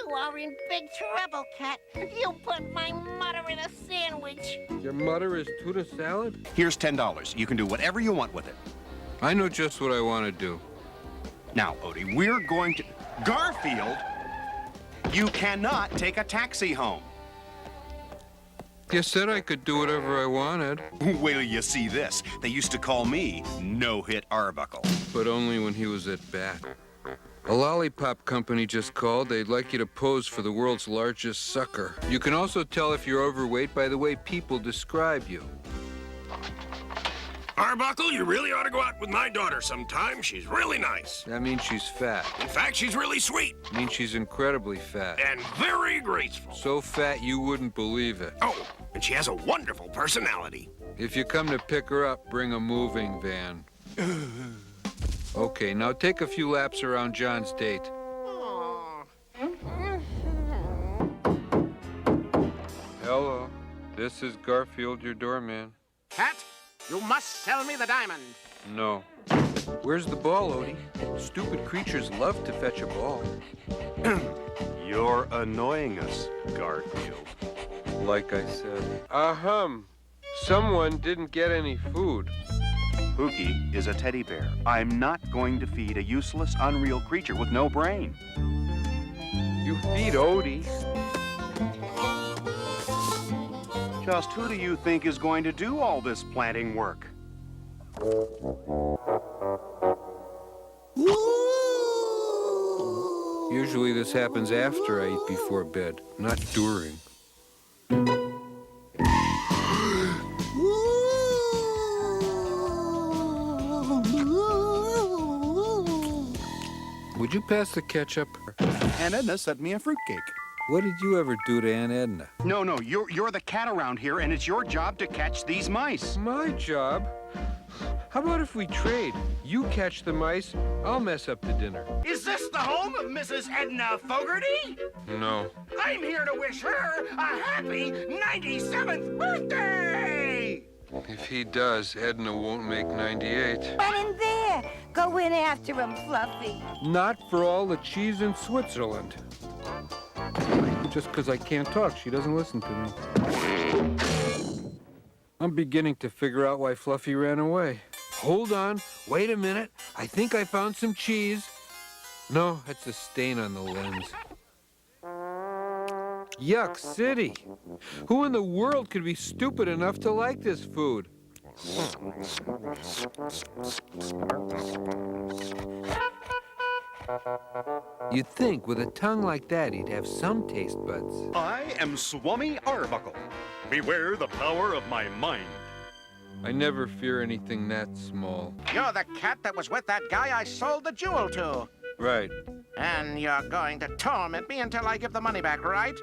You are in big trouble, Cat. You put my mother in a sandwich. Your mother is tuna salad? Here's $10. You can do whatever you want with it. I know just what I want to do. Now, Odie, we're going to... Garfield! You cannot take a taxi home. You said I could do whatever I wanted. Wait till you see this. They used to call me No-Hit Arbuckle. But only when he was at bat. A lollipop company just called. They'd like you to pose for the world's largest sucker. You can also tell if you're overweight by the way people describe you. Arbuckle, you really ought to go out with my daughter sometime. She's really nice. That means she's fat. In fact, she's really sweet. Means she's incredibly fat. And very graceful. So fat you wouldn't believe it. Oh, and she has a wonderful personality. If you come to pick her up, bring a moving van. Okay, now take a few laps around John's date. Hello, this is Garfield, your doorman. Cat, you must sell me the diamond. No. Where's the ball, Odie? Stupid creatures love to fetch a ball. You're annoying us, Garfield. Like I said. Ahem. Someone didn't get any food. Pookie is a teddy bear. I'm not going to feed a useless, unreal creature with no brain. You feed Odie. Just who do you think is going to do all this planting work? Usually this happens after I eat before bed, not during. Would you pass the ketchup? Aunt Edna sent me a fruitcake. What did you ever do to Aunt Edna? No, you're the cat around here, and it's your job to catch these mice. My job? How about if we trade? You catch the mice, I'll mess up the dinner. Is this the home of Mrs. Edna Fogarty? No. I'm here to wish her a happy 97th birthday! If he does, Edna won't make 98. Run in there. Go in after him, Fluffy. Not for all the cheese in Switzerland. Just because I can't talk, she doesn't listen to me. I'm beginning to figure out why Fluffy ran away. Hold on, wait a minute. I think I found some cheese. No, that's a stain on the lens. Yuck City. Who in the world could be stupid enough to like this food? You'd think with a tongue like that he'd have some taste buds. I am Swummy Arbuckle. Beware the power of my mind. I never fear anything that small. You're the cat that was with that guy I sold the jewel to. Right. And you're going to torment me until I give the money back, right?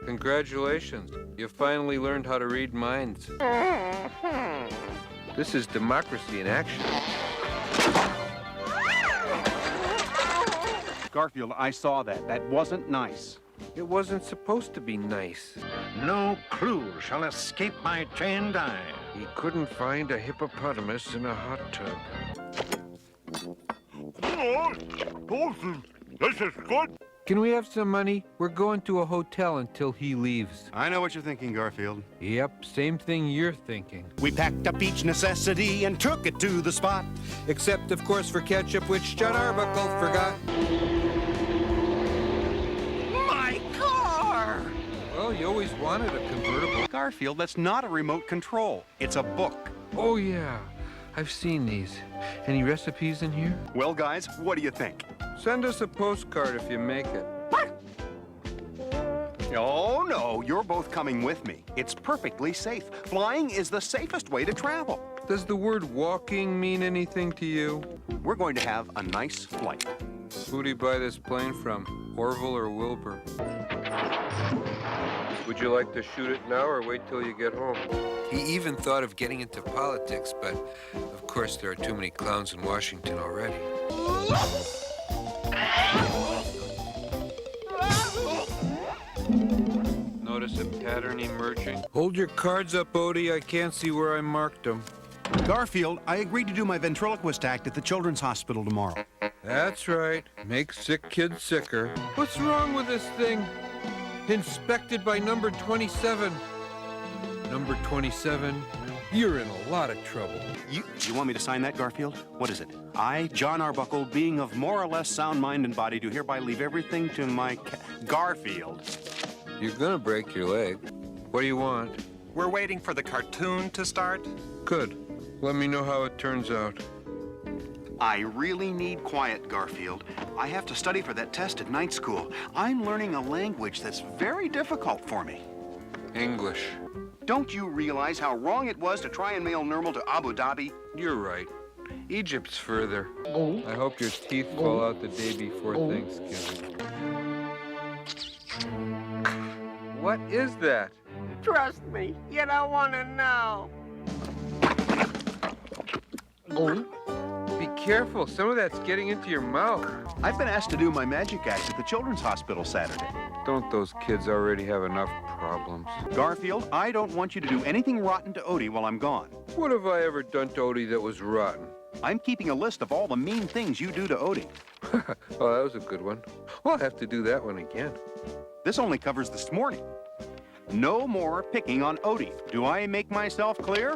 Congratulations. You finally learned how to read minds. This is democracy in action. Garfield, I saw that. That wasn't nice. It wasn't supposed to be nice. No clue shall escape my trained eye. He couldn't find a hippopotamus in a hot tub. This is good. Can we have some money? We're going to a hotel until he leaves. I know what you're thinking, Garfield. Yep, same thing you're thinking. We packed up each necessity and took it to the spot. Except, of course, for ketchup, which John Arbuckle forgot. My car! Well, you always wanted a convertible. Garfield, that's not a remote control. It's a book. Oh, yeah. I've seen these. Any recipes in here? Well, guys, what do you think? Send us a postcard if you make it. Oh, no, you're both coming with me. It's perfectly safe. Flying is the safest way to travel. Does the word walking mean anything to you? We're going to have a nice flight. Who'd he buy this plane from? Orville or Wilbur? Would you like to shoot it now or wait till you get home? He even thought of getting into politics, but of course there are too many clowns in Washington already. Notice a pattern emerging? Hold your cards up, Odie. I can't see where I marked them. Garfield, I agreed to do my ventriloquist act at the Children's Hospital tomorrow. That's right. Make sick kids sicker. What's wrong with this thing? Inspected by number 27. Number 27, you're in a lot of trouble. You want me to sign that, Garfield? What is it? I, John Arbuckle, being of more or less sound mind and body, do hereby leave everything to my Garfield. You're gonna break your leg. What do you want? We're waiting for the cartoon to start. Good. Let me know how it turns out. I really need quiet, Garfield. I have to study for that test at night school. I'm learning a language that's very difficult for me. English. Don't you realize how wrong it was to try and mail Nirmal to Abu Dhabi? You're right. Egypt's further. I hope your teeth fall out the day before Thanksgiving. What is that? Trust me, you don't want to know. Be careful. Some of that's getting into your mouth. I've been asked to do my magic act at the Children's Hospital Saturday. Don't those kids already have enough problems? Garfield, I don't want you to do anything rotten to Odie while I'm gone. What have I ever done to Odie that was rotten? I'm keeping a list of all the mean things you do to Odie. Oh, that was a good one. Well, I'll have to do that one again. This only covers this morning. No more picking on Odie. Do I make myself clear?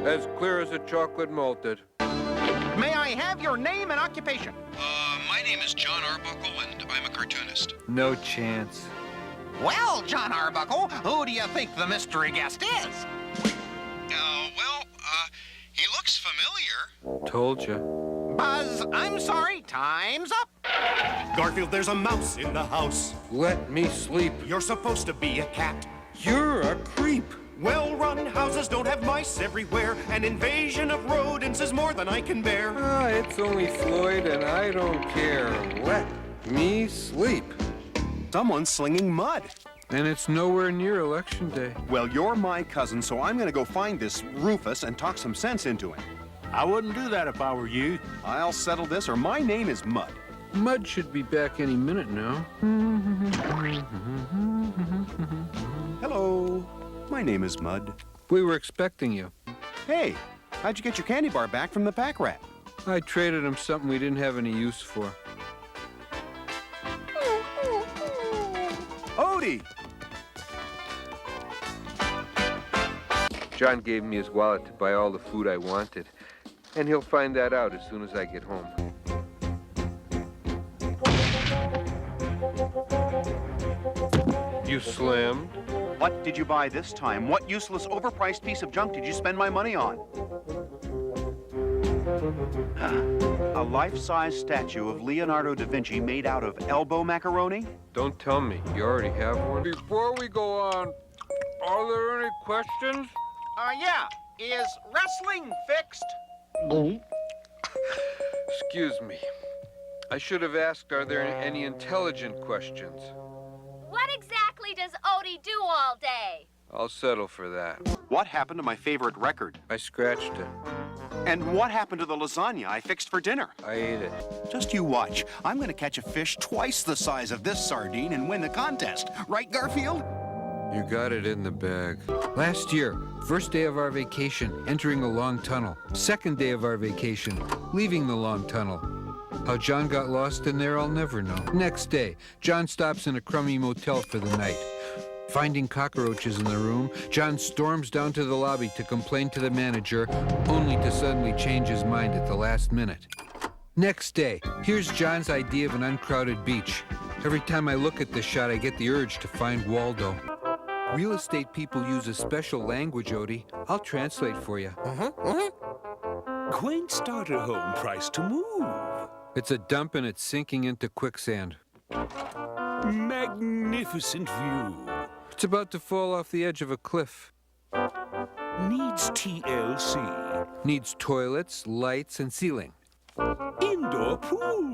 As clear as a chocolate malted. May I have your name and occupation? My name is John Arbuckle, and I'm a cartoonist. No chance. Well, John Arbuckle, who do you think the mystery guest is? He looks familiar. Told you. Buzz, I'm sorry, time's up. Garfield, there's a mouse in the house. Let me sleep. You're supposed to be a cat. You're a creep. Well-run houses don't have mice everywhere. An invasion of rodents is more than I can bear. Ah, it's only Floyd and I don't care. Let me sleep. Someone's slinging mud. And it's nowhere near Election Day. Well, you're my cousin, so I'm gonna go find this Rufus and talk some sense into him. I wouldn't do that if I were you. I'll settle this, or my name is Mud. Mud should be back any minute now. Hello. My name is Mud. We were expecting you. Hey, how'd you get your candy bar back from the pack rat? I traded him something we didn't have any use for. Odie! John gave me his wallet to buy all the food I wanted. And he'll find that out as soon as I get home. You slammed? What did you buy this time? What useless, overpriced piece of junk did you spend my money on? A life-size statue of Leonardo da Vinci made out of elbow macaroni? Don't tell me. You already have one. Before we go on, are there any questions? Yeah. Is wrestling fixed? Excuse me. I should have asked, are there any intelligent questions? What exactly does Odie do all day? I'll settle for that. What happened to my favorite record? I scratched it. And what happened to the lasagna I fixed for dinner? I ate it. Just you watch. I'm gonna catch a fish twice the size of this sardine and win the contest. Right, Garfield? You got it in the bag. Last year, first day of our vacation, entering a long tunnel. Second day of our vacation, leaving the long tunnel. How John got lost in there, I'll never know. Next day, John stops in a crummy motel for the night. Finding cockroaches in the room, John storms down to the lobby to complain to the manager, only to suddenly change his mind at the last minute. Next day, here's John's idea of an uncrowded beach. Every time I look at this shot, I get the urge to find Waldo. Real estate people use a special language, Odie. I'll translate for you. Quaint starter home price to move. It's a dump and it's sinking into quicksand. Magnificent view. It's about to fall off the edge of a cliff. Needs TLC. Needs toilets, lights, and ceiling. Indoor pool.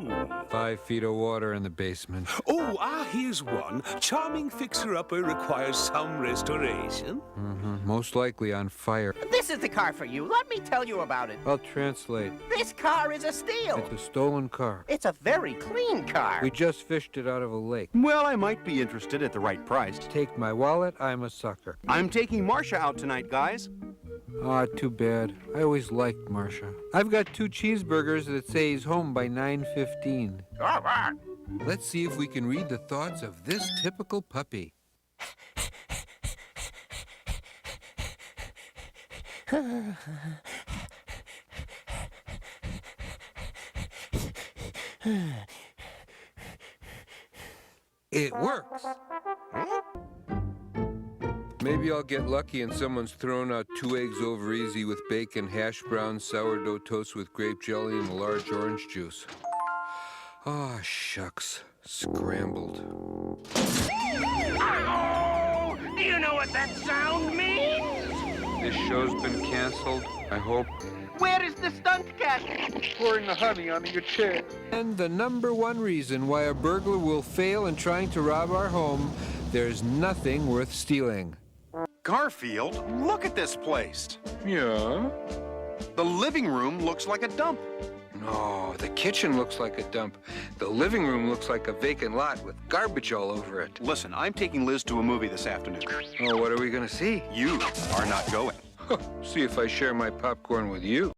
5 feet of water in the basement. Oh, here's one. Charming fixer-upper requires some restoration. Most likely on fire. This is the car for you. Let me tell you about it. I'll translate. This car is a steal. It's a stolen car. It's a very clean car. We just fished it out of a lake. Well, I might be interested at the right price. Take my wallet, I'm a sucker. I'm taking Marcia out tonight, guys. Ah, too bad. I always liked Marcia. I've got 2 cheeseburgers that say he's home by 9:15. All right. Let's see if we can read the thoughts of this typical puppy. It works. Maybe I'll get lucky and someone's thrown out 2 eggs over easy with bacon, hash browns, sourdough toast with grape jelly, and a large orange juice. Ah, shucks. Scrambled. Oh, do you know what that sound means? This show's been canceled, I hope. Where is the stunt cat? Pouring the honey onto your chair. And the #1 reason why a burglar will fail in trying to rob our home, there's nothing worth stealing. Garfield, look at this place. Yeah? The living room looks like a dump. No, the kitchen looks like a dump. The living room looks like a vacant lot with garbage all over it. Listen, I'm taking Liz to a movie this afternoon. Oh, what are we gonna see? You are not going. See if I share my popcorn with you.